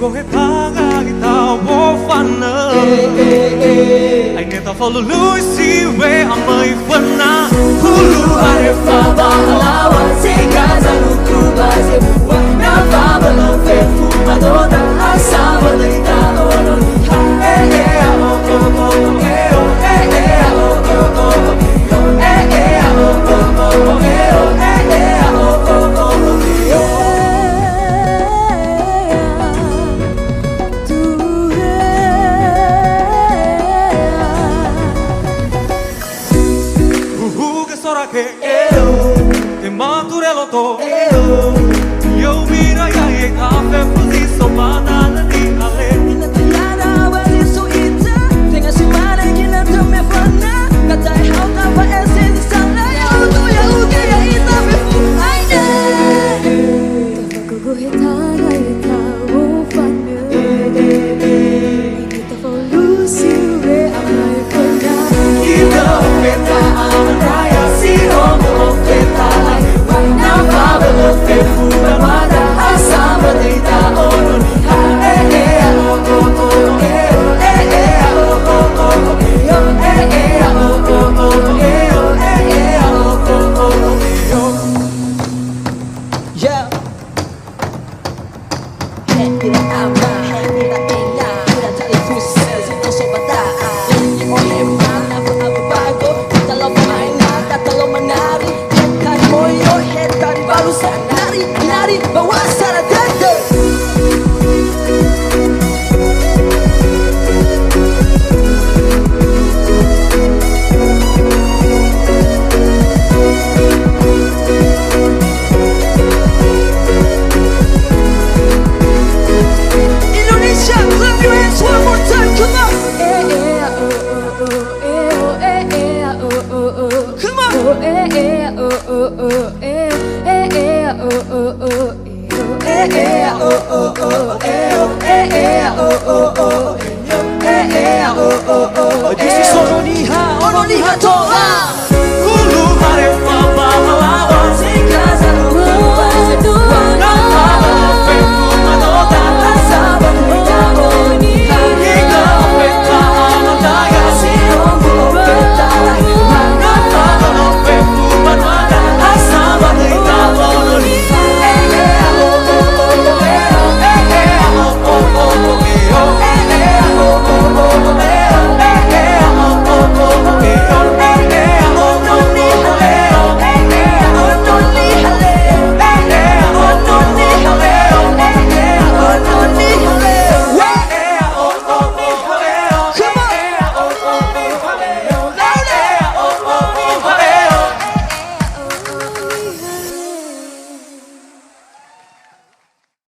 correr paga e tal bofana. Ai neta follow Lucy we amai fana. Hulu arefa bahalawa se casa no Cuba se bua na fama no fe fumadora asava leita ono oh oh oh te maturelo to yo mira ya e café posição banana de ale ina tiada wali so ita tenga semana gina to me fana kata how ta pa essence sala ya utu ya uke ya ita me fu aina ta go hita na ita wo fana ita for Lucy we amai fana ita meta amraya siro mo feta why na fabelo fe fu amada asama deita ono ni ha oh oh oh yeah. Tidak aman, tidak ingat, tidak jadi khusus itu sobat ini oleh mana aku bago kita lo mainan kata lo menari kan moyo hetan barusan nari bawa sana dada. Hulu mare